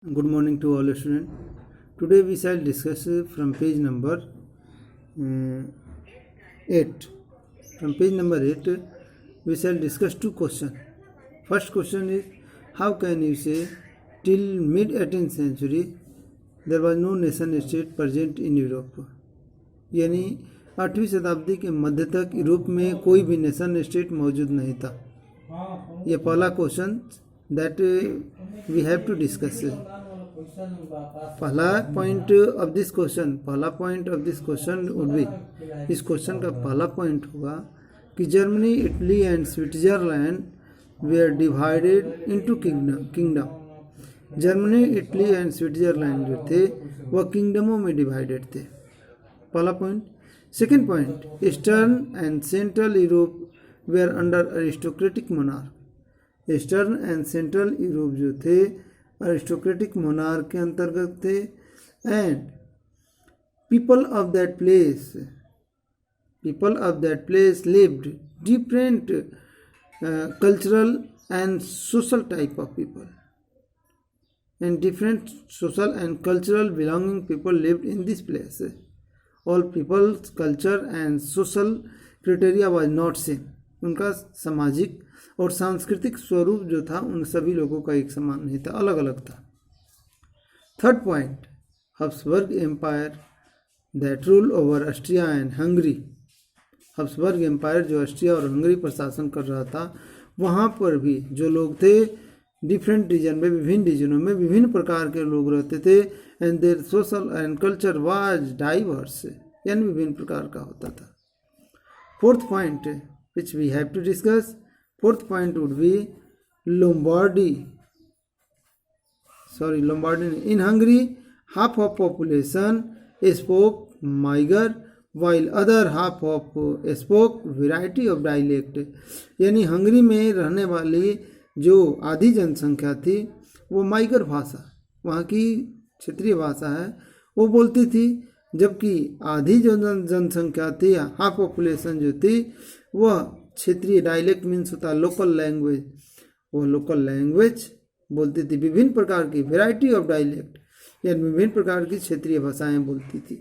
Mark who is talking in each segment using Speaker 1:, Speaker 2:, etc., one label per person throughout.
Speaker 1: Good morning to all students. Today we shall discuss from page number 8. From page number 8, we shall discuss two questions. First question is, how can you say till mid-18th century there was no nation state present in Europe? यानी 8वीं शताब्दी के मध्य तक Europe में कोई भी nation state मौजूद नहीं था. ये पहला question that we have to discuss. पहला point of this question would be, इस क्वेश्चन का पहला पॉइंट होगा कि Germany, Italy and Switzerland were divided into kingdom. Germany, Italy and Switzerland जो थे वह किंगडमों में डिवाइडेड थे. पहला point. Second point, eastern and central Europe were under aristocratic monarch. Eastern and central Europe जो थे अरिस्टोक्रेटिक मोनार्क के अंतर्गत थे. And people of that place lived different cultural and social type of people, and different social and cultural belonging people lived in this place. All people's culture and social criteria was not same. उनका सामाजिक और सांस्कृतिक स्वरूप जो था उन सभी लोगों का एक समान नहीं था, अलग अलग था. Third point, Habsburg empire that rule over Austria and Hungary. Habsburg empire जो ऑस्ट्रिया और हंगरी पर शासन कर रहा था, वहाँ पर भी जो लोग थे डिफरेंट रीजन में, विभिन्न रीजनों में विभिन्न प्रकार के लोग रहते थे. And their social and culture was diverse, यानी विभिन्न प्रकार का होता था. Fourth point which we have to discuss, fourth point would be Lombardy. In Hungary, half of population spoke Magyar while other half of spoke variety of dialect. यानी Hungary में रहने वाली जो आधी जनसंख्या थी वो माइगर भाषा, वहाँ की क्षेत्रीय भाषा है, वो बोलती थी, जबकि आधी जो जनसंख्या थी, हाफ पॉपुलेशन जो थी, वह क्षेत्रीय डायलेक्ट मीन्स होता है लोकल लैंग्वेज, वो लोकल लैंग्वेज बोलती थी. विभिन्न प्रकार की वेराइटी ऑफ डायलेक्ट, यानी विभिन्न प्रकार की क्षेत्रीय भाषाएं बोलती थी.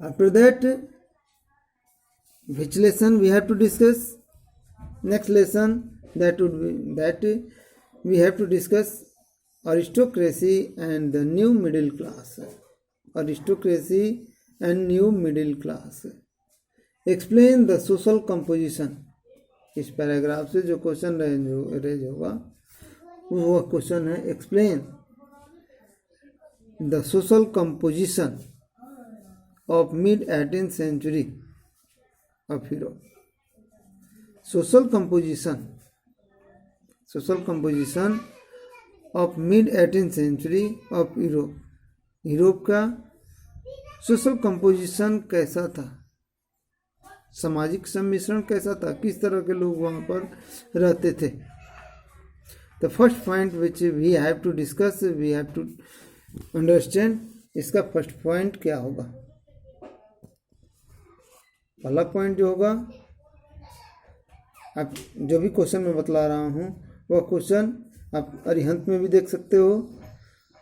Speaker 1: After that which lesson we have to discuss? Next lesson that we have to discuss aristocracy and the new middle class. Aristocracy and new middle class. Explain the social composition. इस paragraph से जो question raise होगा वो question है, explain the social composition of mid 18th century of Europe. Social composition of mid 18th century of Europe. Europe का social composition कैसा था, सामाजिक सम्मिश्रण कैसा था, किस तरह के लोग वहाँ पर रहते थे. The first point which we have to discuss, we have to understand, इसका फर्स्ट पॉइंट क्या होगा. पहला पॉइंट जो होगा, आप जो भी क्वेश्चन मैं बतला रहा हूँ वह क्वेश्चन आप अरिहंत में भी देख सकते हो,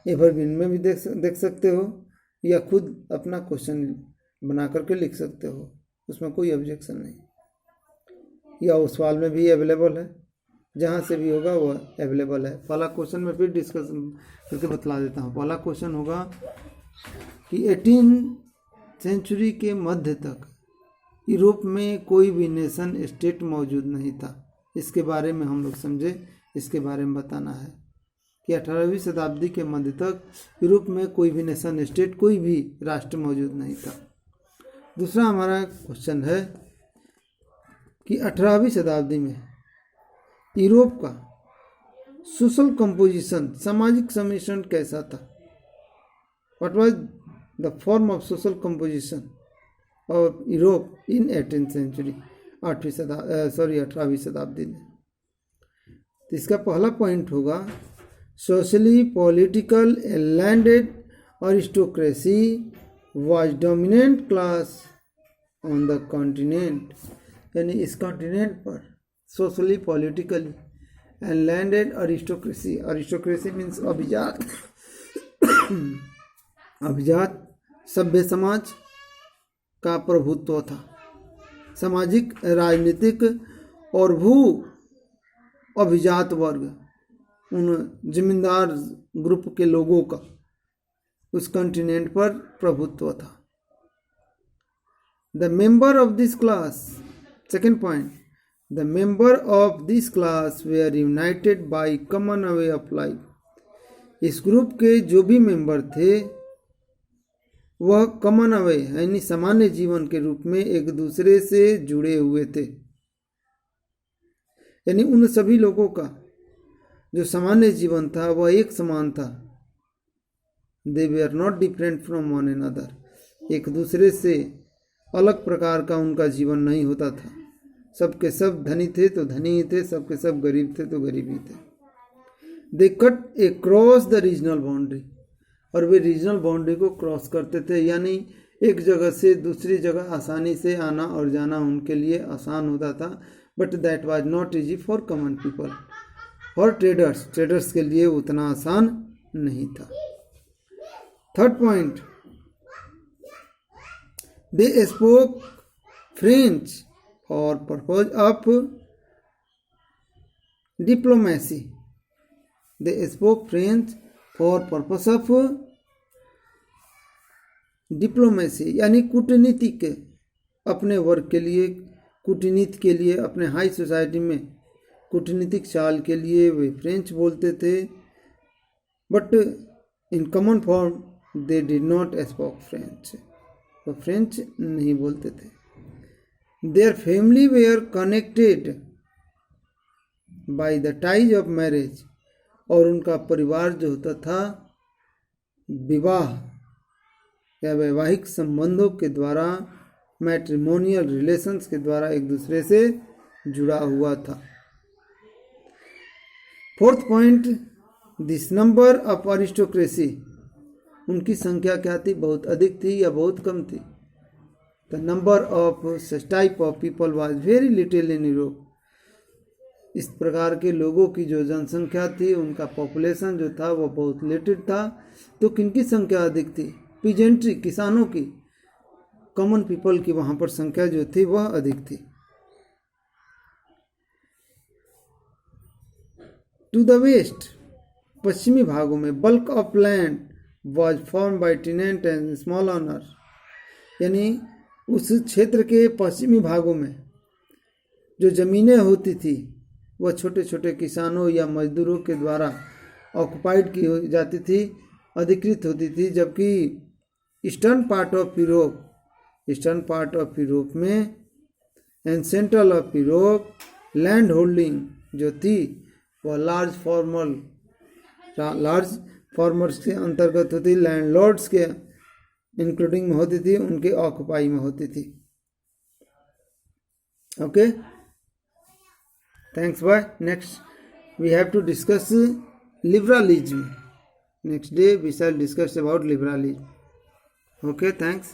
Speaker 1: एवरग्रीन में भी देख सकते हो, या खुद अपना क्वेश्चन बना करके लिख सकते हो, उसमें कोई ऑब्जेक्शन नहीं. या उस सवाल में भी अवेलेबल है, जहाँ से भी होगा वह अवेलेबल है. पहला क्वेश्चन में फिर डिस्कस करके बतला देता हूँ. पहला क्वेश्चन होगा कि 18th century के मध्य तक यूरोप में कोई भी नेशन स्टेट मौजूद नहीं था. इसके बारे में हम लोग समझे, इसके बारे में बताना है कि 18वीं शताब्दी के मध्य तक यूरोप में कोई भी नेशन स्टेट, कोई भी राष्ट्र मौजूद नहीं था. दूसरा हमारा क्वेश्चन है कि 18वीं शताब्दी में यूरोप का सोशल कंपोजिशन, सामाजिक सम्मिश्रण कैसा था. What was the form of social composition of Europe in 18th century, 18वीं शताब्दी में. तो इसका पहला पॉइंट होगा, socially political landed aristocracy was dominant class on the continent. यानी इस कॉन्टिनेंट पर socially politically and landed aristocracy. Aristocracy means अभिजात अभिजात सभ्य समाज का प्रभुत्व था, सामाजिक, राजनीतिक और भू अभिजात वर्ग, उन जमींदार ग्रुप के लोगों का उस कॉन्टिनेंट पर प्रभुत्व था। The member of this class, second point, the member of this class were united by common way of life. इस ग्रुप के जो भी मेंबर थे वह कॉमन वे यानी सामान्य जीवन के रूप में एक दूसरे से जुड़े हुए थे, यानी उन सभी लोगों का जो सामान्य जीवन था वह एक समान था। They were not different from one another, एक दूसरे से अलग प्रकार का उनका जीवन नहीं होता था। सबके सब धनी थे तो धनी ही थे, सबके सब गरीब थे तो गरीब ही थे। They cut across the regional boundary, और वे रीजनल बाउंड्री को क्रॉस करते थे, यानी एक जगह से दूसरी जगह आसानी से आना और जाना उनके लिए आसान होता था। But that was not easy for common people, और ट्रेडर्स के लिए उतना आसान नहीं था। Third point, they spoke French for purpose of diplomacy. They spoke French for purpose of diplomacy, यानी कूटनीति के अपने वर्ग के लिए, कूटनीति के लिए, अपने हाई सोसाइटी में कूटनीतिक चाल के लिए वे फ्रेंच बोलते थे। But in common form they did not spoke French, वो फ्रेंच नहीं बोलते थे। Their family were connected by the ties of marriage, और उनका परिवार जो होता था विवाह या वैवाहिक संबंधों के द्वारा, मैट्रिमोनियल रिलेशंस के द्वारा एक दूसरे से जुड़ा हुआ था। Fourth point, this number of aristocracy, उनकी संख्या क्या थी, बहुत अधिक थी या बहुत कम थी। The number of such type of people was very little in Europe. इस प्रकार के लोगों की जो जनसंख्या थी, उनका पॉपुलेशन जो था वो बहुत लिटिल था। तो किनकी संख्या अधिक थी, पीजेंट्री, किसानों की, कॉमन पीपल की वहाँ पर संख्या जो थी वह अधिक थी। टू द वेस्ट, पश्चिमी भागों में, bulk of land was form by tenant and small owner, यानी उस क्षेत्र के पश्चिमी भागों में जो ज़मीनें होती थी वह छोटे छोटे किसानों या मजदूरों के द्वारा ऑक्युपाइड की जाती थी, अधिकृत होती थी। जबकि ईस्टर्न पार्ट ऑफ यूरोप में and central of Europe land holding जो थी वह लार्ज फार्मर्स के अंतर्गत होती, लैंडलॉर्ड्स के इंक्लूडिंग में होती थी, उनके ऑक्युपाई में होती थी। Okay, thanks. Bye. Next we have to discuss liberalism. Next day we shall discuss about liberalism. Okay, thanks.